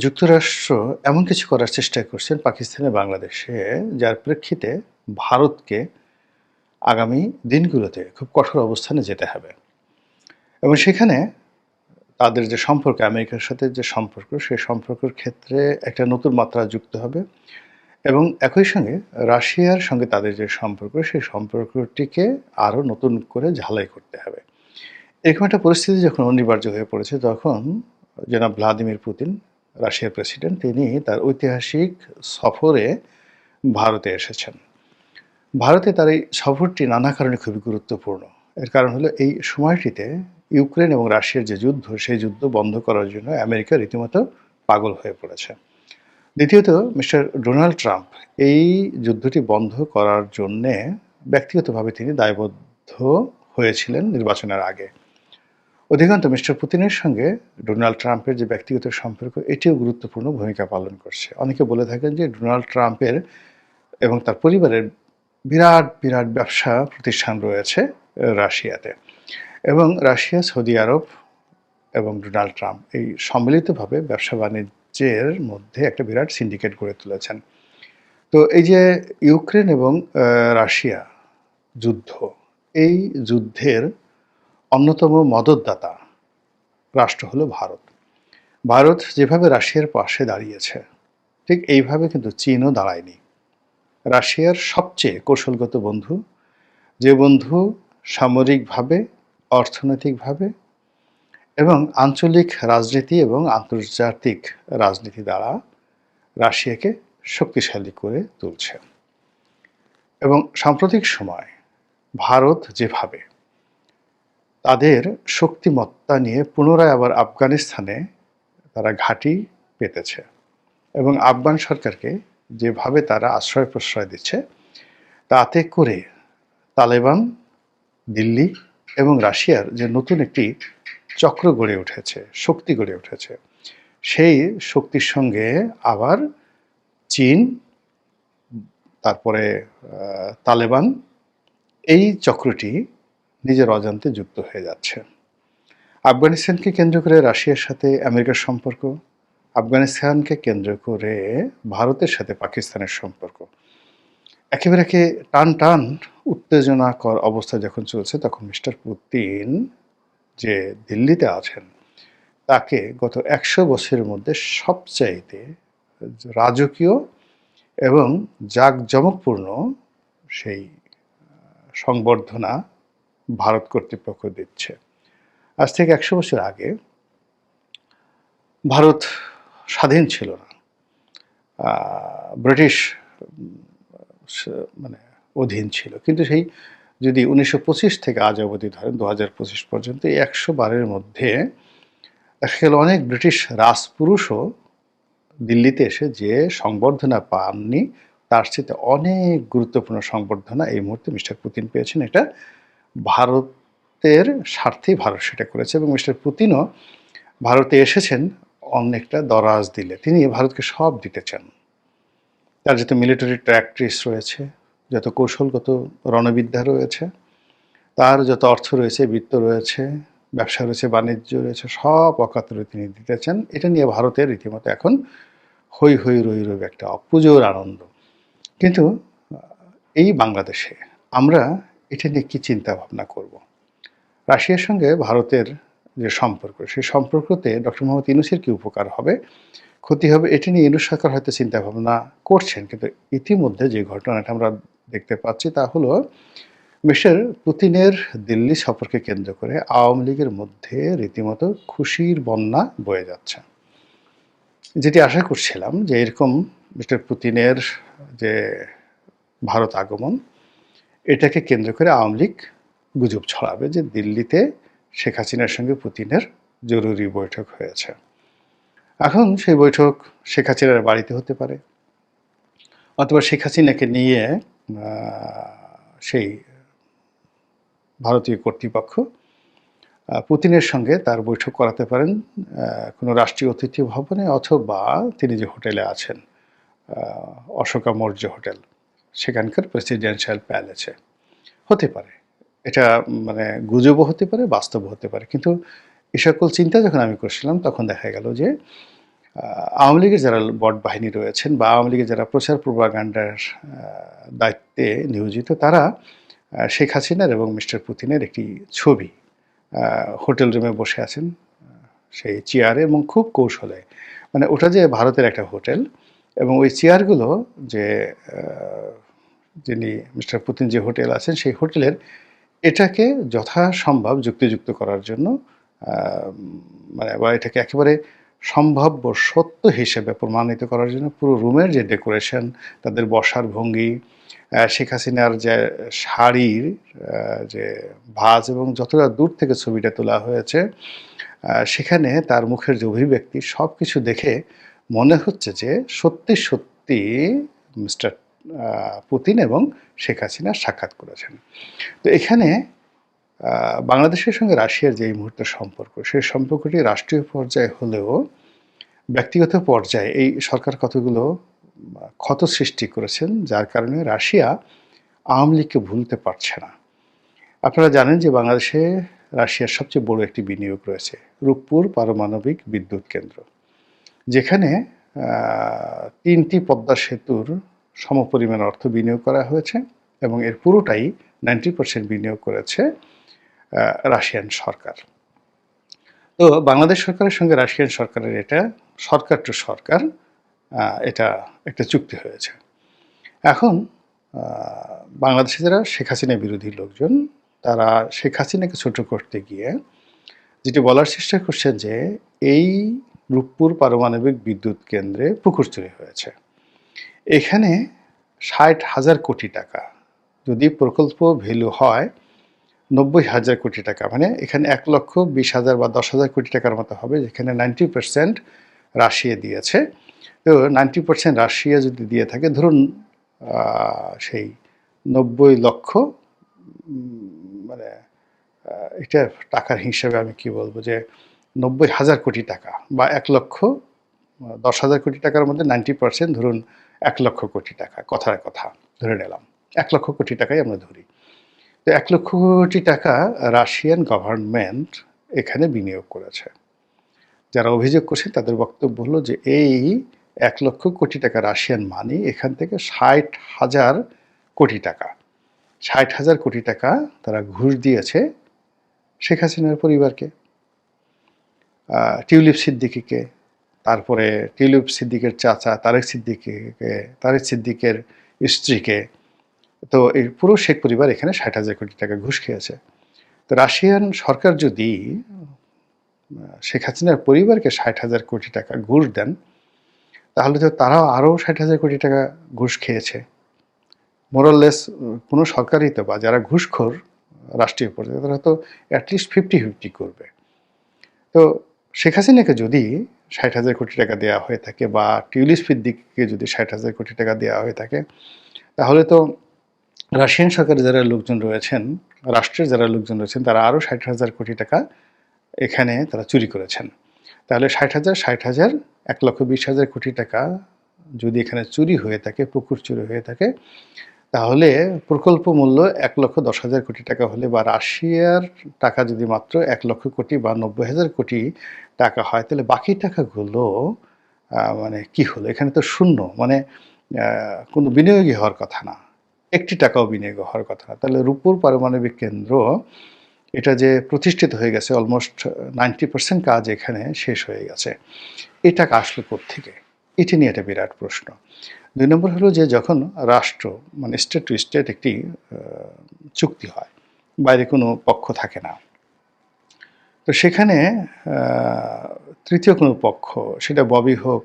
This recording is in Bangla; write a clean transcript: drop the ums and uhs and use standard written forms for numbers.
যুক্তরাষ্ট্র এমন কিছু করার চেষ্টা করছেন পাকিস্তানে, বাংলাদেশে, যার প্রেক্ষিতে ভারতকে আগামী দিনগুলোতে খুব কঠোর অবস্থানে যেতে হবে। এবং সেখানে তাদের যে সম্পর্ক, আমেরিকার সাথে যে সম্পর্ক, সেই সম্পর্কের ক্ষেত্রে একটা নতুন মাত্রা যুক্ত হবে এবং একই সঙ্গে রাশিয়ার সঙ্গে তাদের যে সম্পর্ক, সেই সম্পর্কটিকে আরও নতুন করে ঝালাই করতে হবে। এরকম একটা পরিস্থিতি যখন অনিবার্য হয়ে পড়েছে, তখন জনাব ভ্লাদিমির পুতিন, রাশিয়ার প্রেসিডেন্ট, তিনি তার ঐতিহাসিক সফরে ভারতে এসেছেন। ভারতে তার এই সফরটি নানা কারণে খুবই গুরুত্বপূর্ণ। এর কারণ হলো এই সময়টিতে ইউক্রেন এবং রাশিয়ার যে যুদ্ধ, সেই যুদ্ধ বন্ধ করার জন্য আমেরিকা রীতিমতো পাগল হয়ে পড়েছে। দ্বিতীয়ত, মিস্টার ডোনাল্ড ট্রাম্প এই যুদ্ধটি বন্ধ করার জন্যে ব্যক্তিগতভাবে তিনি দায়বদ্ধ হয়েছিলেন নির্বাচনের আগে। অধিকন্তু মিস্টার পুতিনের সঙ্গে ডোনাল্ড ট্রাম্পের যে ব্যক্তিগত সম্পর্ক, এটিও গুরুত্বপূর্ণ ভূমিকা পালন করছে। অনেকে বলে থাকেন যে ডোনাল্ড ট্রাম্পের এবং তার পরিবারের বিরাট বিরাট ব্যবসা প্রতিষ্ঠান রয়েছে রাশিয়াতে, এবং রাশিয়া, সৌদি আরব এবং ডোনাল্ড ট্রাম্প এই সম্মিলিতভাবে ব্যবসা বাণিজ্যের মধ্যে একটা বিরাট সিন্ডিকেট গড়ে তুলেছেন। তো এই যে ইউক্রেন এবং রাশিয়া যুদ্ধ, এই যুদ্ধের অন্যতম মদদদাতা রাষ্ট্র হলো ভারত। ভারত যেভাবে রাশিয়ার পাশে দাঁড়িয়েছে, ঠিক এইভাবে কিন্তু চীনও দাঁড়ায়নি। রাশিয়ার সবচেয়ে কৌশলগত বন্ধু, যে বন্ধু সামরিকভাবে, অর্থনৈতিকভাবে এবং আঞ্চলিক রাজনীতি এবং আন্তর্জাতিক রাজনীতি দ্বারা রাশিয়াকে শক্তিশালী করে তুলছে। এবং সাম্প্রতিক সময় ভারত যেভাবে তাদের শক্তিমত্তা নিয়ে পুনরায় আবার আফগানিস্তানে তারা ঘাঁটি পেতেছে এবং আফগান সরকারকে যেভাবে তারা আশ্রয় প্রশ্রয় দিচ্ছে, তাতে করে তালেবান, দিল্লি এবং রাশিয়ার যে নতুন একটি চক্র গড়ে উঠেছে, শক্তি গড়ে উঠেছে, সেই শক্তির সঙ্গে আবার চীন, তারপরে তালেবান, এই চক্রটি নিজের অজান্তে যুক্ত হয়ে যাচ্ছে। আফগানিস্তানকে কেন্দ্র করে রাশিয়ার সাথে আমেরিকার সম্পর্ক, আফগানিস্তানকে কেন্দ্র করে ভারতের সাথে পাকিস্তানের সম্পর্ক একেবারে টান টান উত্তেজনাকর অবস্থা যখন চলছে, তখন মিস্টার পুতিন যে দিল্লিতে আছেন, তাকে গত ১০০ বছরের মধ্যে সবচাইতে রাজকীয় এবং জাঁকজমকপূর্ণ সেই সংবর্ধনা ভারত কর্তৃপক্ষ দিচ্ছে। আজ থেকে ১০০ বছর আগে ভারত স্বাধীন ছিল না, ব্রিটিশ মানে অধীন ছিল। কিন্তু সেই যদি ১৯২৫ থেকে আজ অবধি ধরেন ২০২৫ পর্যন্ত, এই ১০০ বারের মধ্যে দেখা গেল অনেক ব্রিটিশ রাজপুরুষও দিল্লিতে এসে যে সংবর্ধনা পাননি, তার চেয়ে অনেক গুরুত্বপূর্ণ সংবর্ধনা এই মুহূর্তে মিস্টার পুতিন পেয়েছেন। এটা ভারতের স্বার্থেই ভারত সেটা করেছে এবং মিস্টার পুতিনও ভারতে এসেছেন অনেকটা দরাজ দিলে। তিনি ভারতকে সব দিতে চান। তার যত মিলিটারি ট্যাকটিক্স রয়েছে, যত কৌশলগত রণবিদ্যা রয়েছে, তার যত অর্থ রয়েছে, বিত্ত রয়েছে, ব্যবসা রয়েছে, বাণিজ্য রয়েছে, সব অকাতরে তিনি দিতে চান। এটা নিয়ে ভারতের রীতিমতো এখন হৈ হৈ রৈ রৈ একটা অপুজোর আনন্দ। কিন্তু এই বাংলাদেশে আমরা এটা নিয়ে কী চিন্তা ভাবনা করব? রাশিয়ার সঙ্গে ভারতের যে সম্পর্ক, সেই সম্পর্কতে ডক্টর মোহাম্মদ ইউনূসের কী উপকার হবে, ক্ষতি হবে, এটা নিয়ে ইউনূস সরকার হয়তো চিন্তা ভাবনা করছেন। কিন্তু ইতিমধ্যে যে ঘটনাটা আমরা দেখতে পাচ্ছি, তা হলো মিস্টার পুতিনের দিল্লি সফরকে কেন্দ্র করে আওয়ামী লীগের মধ্যে রীতিমতো খুশির বন্যা বয়ে যাচ্ছে। যেটি আশা করছিলাম যে এরকম মিস্টার পুতিনের যে ভারত আগমন, এটাকে কেন্দ্র করে আওয়ামী লীগ গুজব ছড়াবে যে দিল্লিতে শেখ হাসিনার সঙ্গে পুতিনের জরুরি বৈঠক হয়েছে। এখন সেই বৈঠক শেখ হাসিনার বাড়িতে হতে পারে, অথবা শেখ হাসিনাকে নিয়ে সেই ভারতীয় কর্তৃপক্ষ পুতিনের সঙ্গে তার বৈঠক করাতে পারেন কোনো রাষ্ট্রীয় অতিথি ভবনে, অথবা তিনি যে হোটেলে আছেন, অশোকা মৌর্য হোটেল, সেখানকার প্রেসিডেন্সিয়াল প্যালেসে হতে পারে। এটা মানে গুজবও হতে পারে, বাস্তবও হতে পারে। কিন্তু এ সকল চিন্তা যখন আমি করছিলাম, তখন দেখা গেল যে আওয়ামী লীগের যারা বট বাহিনী রয়েছেন বা আওয়ামী লীগের যারা প্রচার প্রোপাগান্ডার দায়িত্বে নিয়োজিত, তারা শেখ হাসিনার এবং মিস্টার পুতিনের একটি ছবি হোটেল রুমে বসে আছেন সেই চেয়ারে, এবং খুব কৌশলে, মানে ওটা যে ভারতের একটা হোটেল, এবং ওই চেয়ারগুলো যে যিনি মিস্টার পুতিন যে হোটেল আছেন সেই হোটেলের, এটাকে যথাসম্ভব যুক্তিযুক্ত করার জন্য মানে বা এটাকে একেবারে সম্ভাব্য সত্য হিসেবে প্রমাণিত করার জন্য পুরো রুমের যে ডেকোরেশন, তাদের বসার ভঙ্গি, শেখ হাসিনার যে শাড়ির যে ভাঁজ, এবং যতটা দূর থেকে ছবিটা তোলা হয়েছে সেখানে তার মুখের যে অভিব্যক্তি, সব কিছু দেখে মনে হচ্ছে যে সত্যি সত্যি মিস্টার পুতিন এবং শেখ হাসিনা সাক্ষাৎ করেছেন। তো এখানে বাংলাদেশের সঙ্গে রাশিয়ার যে এই মুহূর্তের সম্পর্ক, সেই সম্পর্কটি রাষ্ট্রীয় পর্যায়ে হলেও ব্যক্তিগত পর্যায়ে এই সরকার কতগুলো ক্ষত সৃষ্টি করেছেন, যার কারণে রাশিয়া আওয়ামী লীগকে ভুলতে পারছে না। আপনারা জানেন যে বাংলাদেশে রাশিয়ার সবচেয়ে বড় একটি বিনিয়োগ রয়েছে, রূপপুর পারমাণবিক বিদ্যুৎ কেন্দ্র, যেখানে 3টি পদ্মা সেতুর সমপরিমাণ অর্থ বিনিয়োগ করা হয়েছে, এবং এর পুরোটাই 90% বিনিয়োগ করেছে রাশিয়ান সরকার। তো বাংলাদেশ সরকারের সঙ্গে রাশিয়ান সরকারের এটা সরকার টু সরকার এটা একটা চুক্তি হয়েছে। এখন বাংলাদেশে যারা শেখ হাসিনা বিরোধী লোকজন, তারা শেখ হাসিনাকে ছোট করতে গিয়ে যেটি বলার চেষ্টা করছেন যে এই রূপপুর পারমাণবিক বিদ্যুৎ কেন্দ্রে পুকুর চুরি হয়েছে, এখানে 60,000 কোটি টাকা, যদি প্রকল্প ভ্যালু হয় 90,000 কোটি টাকা, মানে এখানে 1,20,000 বা 10,000 কোটি টাকার মতো হবে, যেখানে 90% রাশিয়া দিয়েছে। তো 90% রাশিয়া যদি দিয়ে থাকে, ধরুন সেই 90 লক্ষ, মানে এটা টাকার হিসাবে আমি কি বলবো, যে 90,000 কোটি টাকা বা 1,10,000 কোটি টাকার মধ্যে 90% ধরুন 1 লক্ষ কোটি টাকা, কথার কথা ধরে নিলাম 1 লক্ষ কোটি টাকাই আমরা ধরি। তো 1 লক্ষ কোটি টাকা রাশিয়ান গভর্নমেন্ট এখানে বিনিয়োগ করেছে। যারা অভিযোগ করছে তাদের বক্তব্য হলো যে এই 1 লক্ষ কোটি টাকা রাশিয়ান মানি, এখান থেকে 60,000 কোটি টাকা, 60,000 কোটি টাকা তারা ঘুষ দিয়েছে শেখ হাসিনার পরিবারকে, টিউলিপ সিদ্দিকীকে, তারপরে টিউলিপ সিদ্দিকের চাচা তারেক সিদ্দিকের স্ত্রীকে। তো এই পুরো শেখ পরিবার এখানে 60,000 কোটি টাকা ঘুষ খেয়েছে। তো রাশিয়ান সরকার যদি শেখ হাসিনার পরিবারকে 60,000 কোটি টাকা ঘুষ দেন, তাহলে তো তারাও আরও 60,000 কোটি টাকা ঘুষ খেয়েছে। মোরাললেস কোনো সরকারই তো, বা যারা ঘুষখোর রাষ্ট্রীয় পর্যায়ে, তারা তো অ্যাটলিস্ট 50-50 করবে। তো শেখ হাসিনাকে যদি 60,000 কোটি টাকা দেওয়া হয়ে থাকে, বা টিউলিপ সিদ্দিকীকে যদি 60,000 কোটি টাকা দেওয়া হয়ে থাকে, তাহলে তো রাশিয়ান সরকারের যারা লোকজন রয়েছেন, রাষ্ট্রের যারা লোকজন রয়েছেন, তারা আরও 60,000 কোটি টাকা এখানে তারা চুরি করেছেন। তাহলে 60,000 1,20,000 কোটি টাকা যদি এখানে চুরি হয়ে থাকে, পুকুর চুরি হয়ে থাকে, তাহলে প্রকল্প মূল্য 1,10,000 কোটি টাকা হলে, বা রাশিয়ার টাকা যদি মাত্র 1 লক্ষ কোটি বা 90,000 কোটি টাকা হয়, তাহলে বাকি টাকাগুলো মানে কি হলো? এখানে তো শূন্য, মানে কোনো বিনিয়োগই হওয়ার কথা না, একটি টাকাও বিনিয়োগ হওয়ার কথা না। তাহলে রূপপুর পারমাণবিক কেন্দ্র এটা যে প্রতিষ্ঠিত হয়ে গেছে, অলমোস্ট 90% কাজ এখানে শেষ হয়ে গেছে, এই টাকা আসলো কোত্থেকে? এটি নিয়ে একটা বিরাট প্রশ্ন। 2 নম্বর হলো যে যখন রাষ্ট্র, মানে স্টেট টু স্টেট একটি চুক্তি হয়, বাইরে কোনো পক্ষ থাকে না, তো সেখানে তৃতীয় কোনো পক্ষ, সেটা ববি হোক,